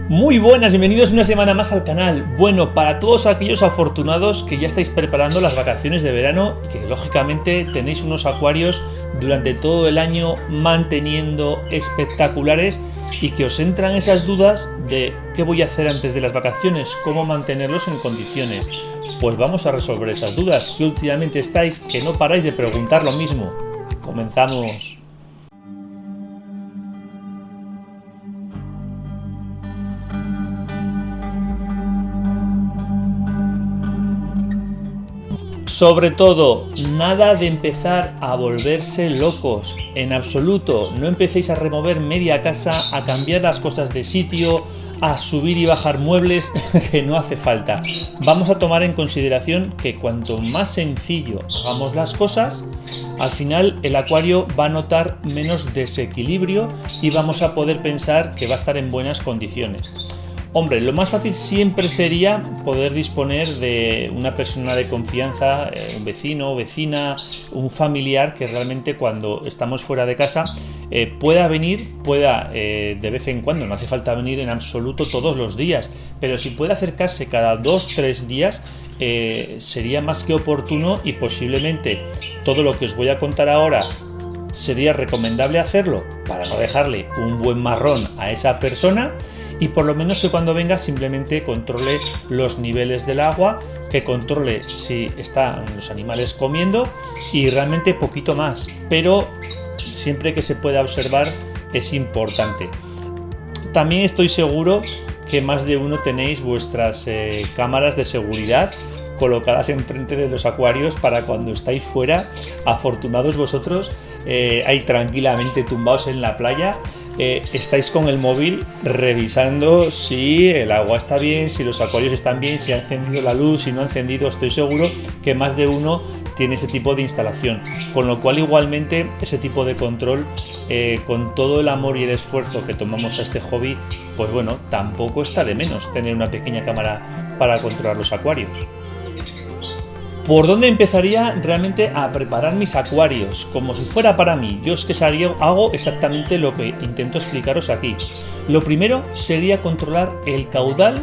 Muy buenas, bienvenidos una semana más al canal. Bueno, para todos aquellos afortunados que ya estáis preparando las vacaciones de verano y que lógicamente tenéis unos acuarios durante todo el año manteniendo espectaculares y que os entran esas dudas de qué voy a hacer antes de las vacaciones, cómo mantenerlos en condiciones. Pues vamos a resolver esas dudas que últimamente estáis, que no paráis de preguntar lo mismo. Comenzamos. Sobre todo, nada de empezar a volverse locos, en absoluto. No empecéis a remover media casa, a cambiar las cosas de sitio, a subir y bajar muebles, que no hace falta. Vamos a tomar en consideración que cuanto más sencillo hagamos las cosas, al final el acuario va a notar menos desequilibrio y vamos a poder pensar que va a estar en buenas condiciones. Hombre, lo más fácil siempre sería poder disponer de una persona de confianza, un vecino o vecina, un familiar que realmente cuando estamos fuera de casa pueda venir, de vez en cuando, no hace falta venir en absoluto todos los días, pero si puede acercarse cada 2-3 días sería más que oportuno y posiblemente todo lo que os voy a contar ahora sería recomendable hacerlo para no dejarle un buen marrón a esa persona. Y por lo menos que cuando venga simplemente controle los niveles del agua, que controle si están los animales comiendo y realmente poquito más, pero siempre que se pueda observar es importante. También estoy seguro que más de uno tenéis vuestras cámaras de seguridad colocadas enfrente de los acuarios para cuando estáis fuera, afortunados vosotros, ahí tranquilamente tumbados en la playa. Estáis con el móvil revisando si el agua está bien, si los acuarios están bien, si ha encendido la luz, si no ha encendido. Estoy seguro que más de uno tiene ese tipo de instalación, con lo cual igualmente ese tipo de control, con todo el amor y el esfuerzo que tomamos a este hobby, pues bueno, tampoco está de menos tener una pequeña cámara para controlar los acuarios. ¿Por dónde empezaría realmente a preparar mis acuarios? Como si fuera para mí. Yo es que hago exactamente lo que intento explicaros aquí. Lo primero sería controlar el caudal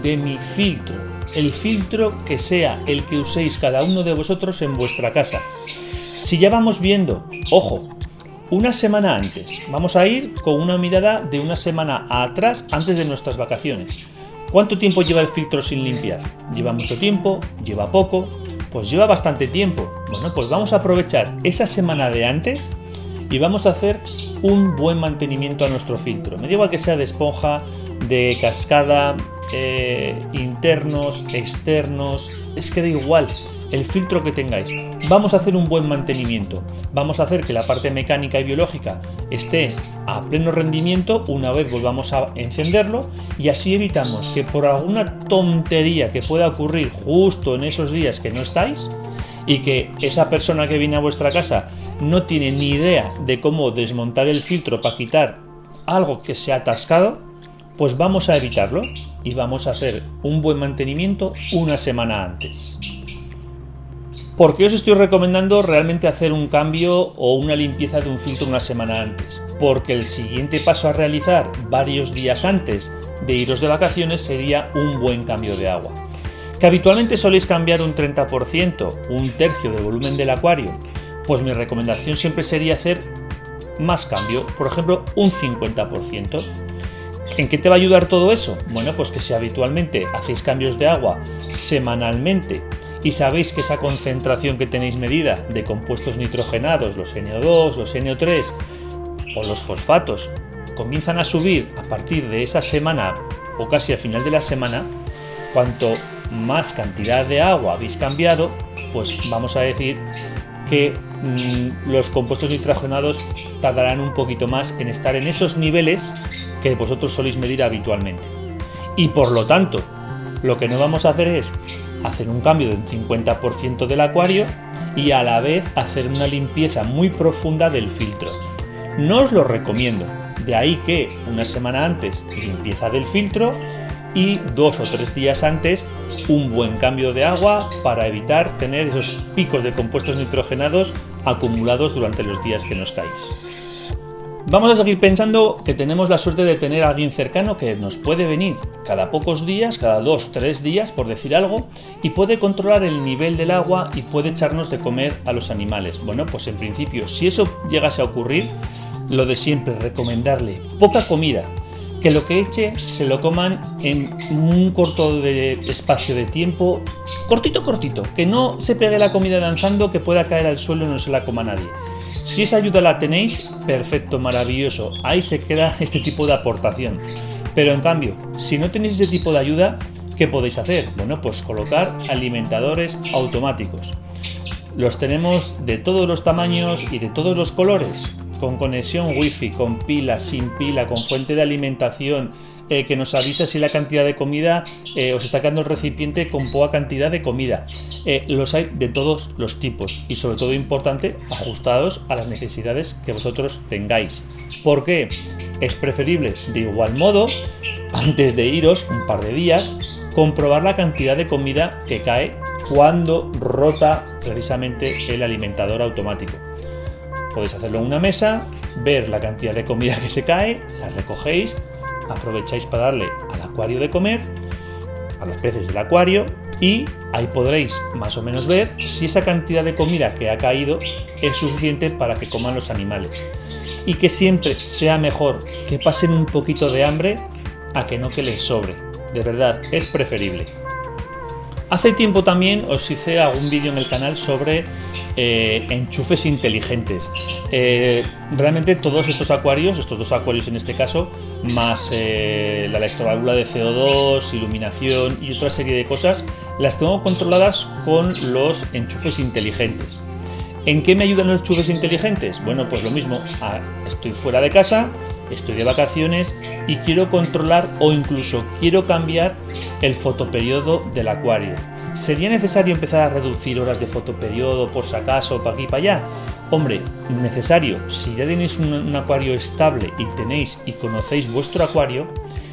de mi filtro. El filtro que sea el que uséis cada uno de vosotros en vuestra casa. Si ya vamos viendo, ojo, una semana antes. Vamos a ir con una mirada de una semana atrás antes de nuestras vacaciones. ¿Cuánto tiempo lleva el filtro sin limpiar? ¿Lleva mucho tiempo? ¿Lleva poco? Pues lleva bastante tiempo. Bueno, pues vamos a aprovechar esa semana de antes y vamos a hacer un buen mantenimiento a nuestro filtro. Me da igual que sea de esponja, de cascada, internos, externos, es que da igual el filtro que tengáis. Vamos a hacer un buen mantenimiento. Vamos a hacer que la parte mecánica y biológica esté a pleno rendimiento una vez volvamos a encenderlo, y así evitamos que por alguna tontería que pueda ocurrir justo en esos días que no estáis y que esa persona que viene a vuestra casa no tiene ni idea de cómo desmontar el filtro para quitar algo que se ha atascado, pues vamos a evitarlo y vamos a hacer un buen mantenimiento una semana antes. ¿Por qué os estoy recomendando realmente hacer un cambio o una limpieza de un filtro una semana antes? Porque el siguiente paso a realizar varios días antes de iros de vacaciones sería un buen cambio de agua. Que habitualmente soléis cambiar un 30%, un tercio del volumen del acuario, pues mi recomendación siempre sería hacer más cambio, por ejemplo un 50%. ¿En qué te va a ayudar todo eso? Bueno, pues que si habitualmente hacéis cambios de agua semanalmente y sabéis que esa concentración que tenéis medida de compuestos nitrogenados, los NO2, los NO3 o los fosfatos, comienzan a subir a partir de esa semana o casi al final de la semana, cuanto más cantidad de agua habéis cambiado, pues vamos a decir que los compuestos nitrogenados tardarán un poquito más en estar en esos niveles que vosotros soléis medir habitualmente. Y por lo tanto, lo que no vamos a hacer es hacer un cambio del 50% del acuario y a la vez hacer una limpieza muy profunda del filtro. No os lo recomiendo, de ahí que una semana antes limpieza del filtro y 2 o 3 días antes un buen cambio de agua para evitar tener esos picos de compuestos nitrogenados acumulados durante los días que no estáis. Vamos a seguir pensando que tenemos la suerte de tener a alguien cercano que nos puede venir cada pocos días, cada 2-3 días, por decir algo, y puede controlar el nivel del agua y puede echarnos de comer a los animales. Bueno, pues en principio, si eso llegase a ocurrir, lo de siempre, recomendarle poca comida, que lo que eche se lo coman en un corto espacio de tiempo, cortito, que no se pegue la comida lanzando, que pueda caer al suelo y no se la coma nadie. Si esa ayuda la tenéis, perfecto, maravilloso, ahí se queda este tipo de aportación. Pero en cambio, si no tenéis ese tipo de ayuda, ¿qué podéis hacer? Bueno, pues colocar alimentadores automáticos. Los tenemos de todos los tamaños y de todos los colores, con conexión wifi, con pila, sin pila, con fuente de alimentación, que nos avisa si la cantidad de comida os está quedando el recipiente con poca cantidad de comida. Los hay de todos los tipos y, sobre todo importante, ajustados a las necesidades que vosotros tengáis. ¿Por qué? Es preferible, de igual modo, antes de iros un par de días, comprobar la cantidad de comida que cae cuando rota precisamente el alimentador automático. Podéis hacerlo en una mesa, ver la cantidad de comida que se cae, la recogéis, aprovecháis para darle al acuario de comer, a los peces del acuario, y ahí podréis más o menos ver si esa cantidad de comida que ha caído es suficiente para que coman los animales. Y que siempre sea mejor que pasen un poquito de hambre a que no que les sobre. De verdad, es preferible. Hace tiempo también os hice algún vídeo en el canal sobre enchufes inteligentes. Realmente todos estos acuarios, estos dos acuarios en este caso, más la electroválvula de CO2, iluminación y otra serie de cosas, las tengo controladas con los enchufes inteligentes. ¿En qué me ayudan los enchufes inteligentes? Bueno, pues lo mismo, estoy fuera de casa, estoy de vacaciones y quiero controlar o incluso quiero cambiar el fotoperiodo del acuario. ¿Sería necesario empezar a reducir horas de fotoperiodo por si acaso, para aquí y para allá? Hombre, necesario. Si ya tenéis un acuario estable y tenéis y conocéis vuestro acuario,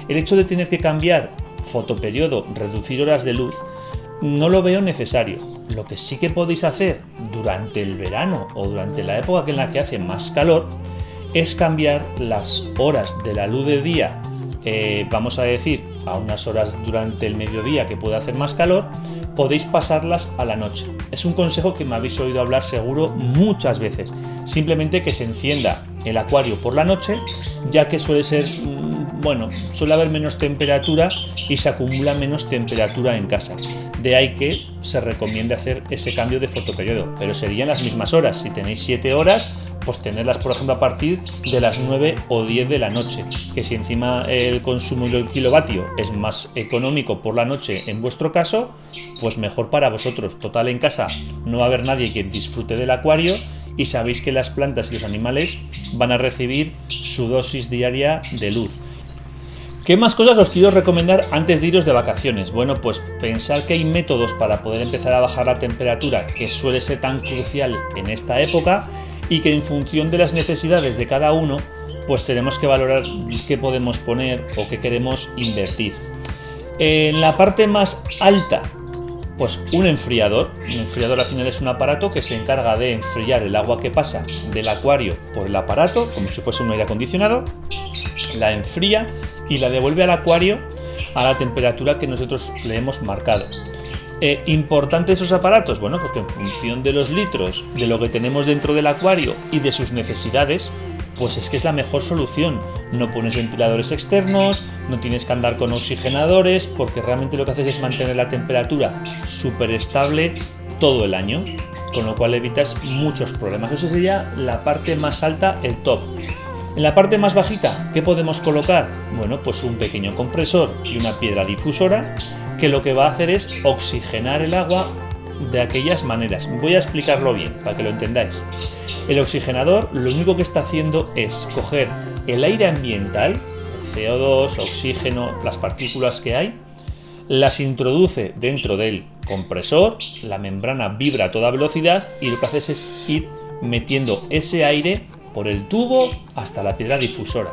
el hecho de tener que cambiar fotoperiodo, reducir horas de luz, no lo veo necesario. Lo que sí que podéis hacer durante el verano o durante la época en la que hace más calor es cambiar las horas de la luz de día, vamos a decir, a unas horas durante el mediodía que puede hacer más calor, podéis pasarlas a la noche. Es un consejo que me habéis oído hablar seguro muchas veces. Simplemente que se encienda el acuario por la noche, ya que suele haber menos temperatura y se acumula menos temperatura en casa. De ahí que se recomienda hacer ese cambio de fotoperiodo, pero serían las mismas horas. Si tenéis 7 horas, pues tenerlas, por ejemplo, a partir de las 9 o 10 de la noche, que si encima el consumo del kilovatio es más económico por la noche en vuestro caso, pues mejor para vosotros. Total, en casa no va a haber nadie que disfrute del acuario y sabéis que las plantas y los animales van a recibir su dosis diaria de luz. ¿Qué más cosas os quiero recomendar antes de iros de vacaciones? Bueno, pues pensar que hay métodos para poder empezar a bajar la temperatura, que suele ser tan crucial en esta época, y que en función de las necesidades de cada uno, pues tenemos que valorar qué podemos poner o qué queremos invertir. En la parte más alta, pues un enfriador. Un enfriador al final es un aparato que se encarga de enfriar el agua que pasa del acuario por el aparato, como si fuese un aire acondicionado, la enfría y la devuelve al acuario a la temperatura que nosotros le hemos marcado. ¿Importante esos aparatos? Bueno, porque en función de los litros, de lo que tenemos dentro del acuario y de sus necesidades, pues es que es la mejor solución. No pones ventiladores externos, no tienes que andar con oxigenadores, porque realmente lo que haces es mantener la temperatura súper estable todo el año, con lo cual evitas muchos problemas. Esa sería la parte más alta, el top. En la parte más bajita, ¿qué podemos colocar? Bueno, pues un pequeño compresor y una piedra difusora que lo que va a hacer es oxigenar el agua de aquellas maneras. Voy a explicarlo bien para que lo entendáis. El oxigenador lo único que está haciendo es coger el aire ambiental, el CO2, oxígeno, las partículas que hay, las introduce dentro del compresor, la membrana vibra a toda velocidad y lo que haces es ir metiendo ese aire por el tubo hasta la piedra difusora.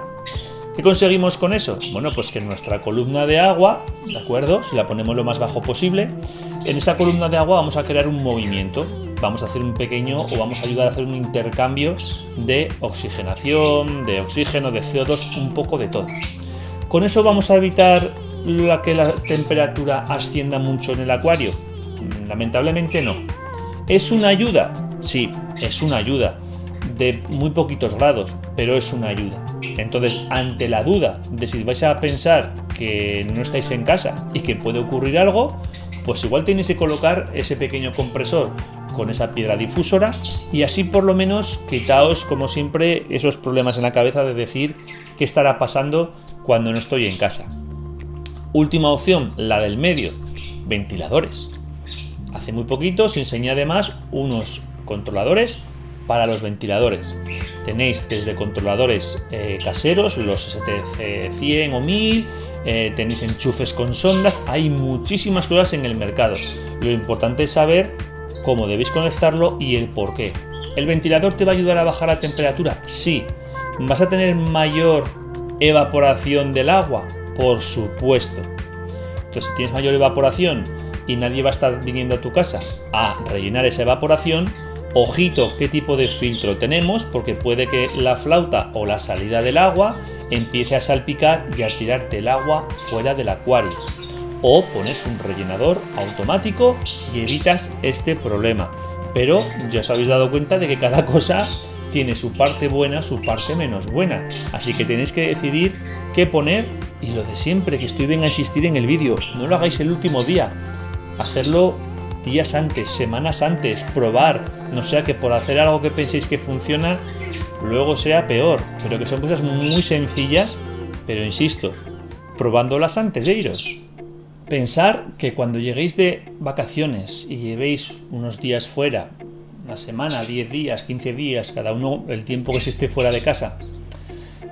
¿Qué conseguimos con eso? Bueno, pues que nuestra columna de agua, ¿de acuerdo? Si la ponemos lo más bajo posible, En esa columna de agua vamos a crear un movimiento, vamos a hacer un pequeño o vamos a ayudar a hacer un intercambio de oxigenación, de oxígeno, de CO2, un poco de todo. Con eso vamos a evitar que la temperatura ascienda mucho en el acuario. Lamentablemente no. ¿Es una ayuda? Sí, es una ayuda de muy poquitos grados, pero es una ayuda. Entonces, ante la duda de si vais a pensar que no estáis en casa y que puede ocurrir algo, pues igual tenéis que colocar ese pequeño compresor con esa piedra difusora y así por lo menos quitaos, como siempre, esos problemas en la cabeza de decir qué estará pasando cuando no estoy en casa. Última opción, la del medio, ventiladores. Hace muy poquito os enseñé además unos controladores para los ventiladores. Tenéis desde controladores caseros, los STC100 o 1000, tenéis enchufes con sondas, hay muchísimas cosas en el mercado. Lo importante es saber cómo debéis conectarlo y el por qué. ¿El ventilador te va a ayudar a bajar la temperatura? Sí. ¿Vas a tener mayor evaporación del agua? Por supuesto. Entonces, si tienes mayor evaporación y nadie va a estar viniendo a tu casa a rellenar esa evaporación, ojito qué tipo de filtro tenemos, porque puede que la flauta o la salida del agua empiece a salpicar y a tirarte el agua fuera del acuario. O pones un rellenador automático y evitas este problema. Pero ya os habéis dado cuenta de que cada cosa tiene su parte buena, su parte menos buena. Así que tenéis que decidir qué poner. Y lo de siempre, que estoy bien a insistir en el vídeo, no lo hagáis el último día. Hacerlo días antes, semanas antes, probar. No sea que por hacer algo que penséis que funciona, luego sea peor. Pero que son cosas muy sencillas, pero insisto, probándolas antes de iros. Pensar que cuando lleguéis de vacaciones y llevéis unos días fuera, una semana, 10 días, 15 días, cada uno el tiempo que se esté fuera de casa,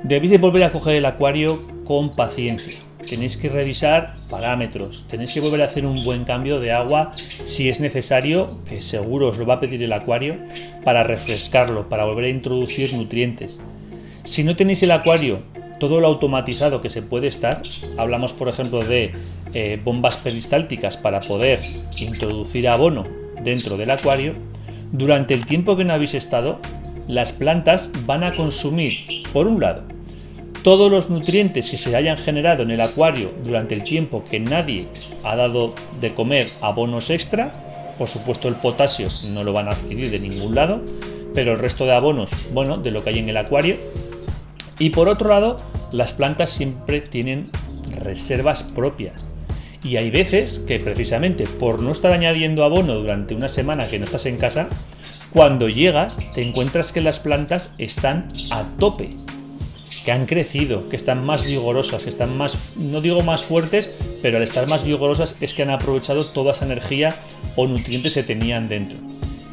debéis de volver a coger el acuario con paciencia. Tenéis que revisar parámetros, tenéis que volver a hacer un buen cambio de agua si es necesario, que seguro os lo va a pedir el acuario, para refrescarlo, para volver a introducir nutrientes. Si no tenéis el acuario todo lo automatizado que se puede estar, hablamos por ejemplo de bombas peristálticas para poder introducir abono dentro del acuario, durante el tiempo que no habéis estado, las plantas van a consumir, por un lado, todos los nutrientes que se hayan generado en el acuario durante el tiempo que nadie ha dado de comer abonos extra. Por supuesto, el potasio no lo van a adquirir de ningún lado, pero el resto de abonos, bueno, de lo que hay en el acuario. Y por otro lado, las plantas siempre tienen reservas propias. Y hay veces que precisamente por no estar añadiendo abono durante una semana que no estás en casa, cuando llegas te encuentras que las plantas están a tope, que han crecido, que están más vigorosas, que están más, no digo más fuertes, pero al estar más vigorosas es que han aprovechado toda esa energía o nutrientes que tenían dentro.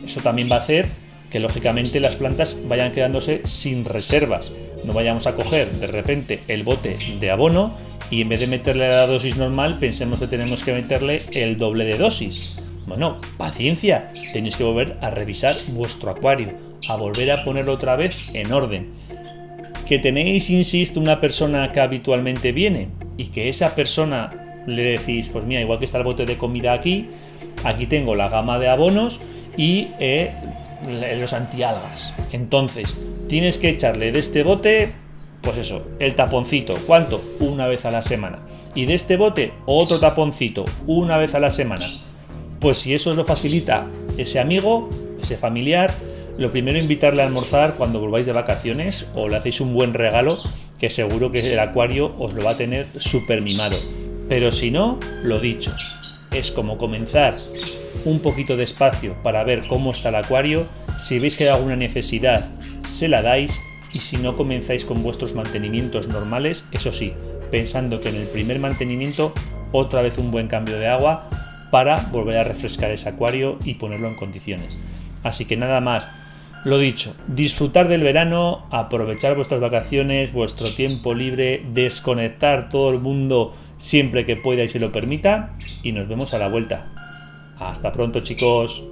Eso también va a hacer que lógicamente las plantas vayan quedándose sin reservas. No vayamos a coger de repente el bote de abono y en vez de meterle la dosis normal pensemos que tenemos que meterle el doble de dosis. Bueno, paciencia, tenéis que volver a revisar vuestro acuario, a volver a ponerlo otra vez en orden. Que tenéis, insisto, una persona que habitualmente viene y que esa persona le decís, pues mira, igual que está el bote de comida aquí tengo la gama de abonos y los antialgas. Entonces, tienes que echarle de este bote, pues eso, el taponcito. ¿Cuánto? Una vez a la semana. Y de este bote, otro taponcito, una vez a la semana. Pues si eso os lo facilita ese amigo, ese familiar, lo primero invitarle a almorzar cuando volváis de vacaciones o le hacéis un buen regalo, que seguro que el acuario os lo va a tener súper mimado. Pero si no, lo dicho, es como comenzar un poquito despacio para ver cómo está el acuario. Si veis que hay alguna necesidad, se la dais, y si no, comenzáis con vuestros mantenimientos normales, eso sí, pensando que en el primer mantenimiento otra vez un buen cambio de agua para volver a refrescar ese acuario y ponerlo en condiciones. Así que nada más, lo dicho, disfrutar del verano, aprovechar vuestras vacaciones, vuestro tiempo libre, desconectar todo el mundo siempre que pueda y se lo permita, y nos vemos a la vuelta. Hasta pronto, chicos.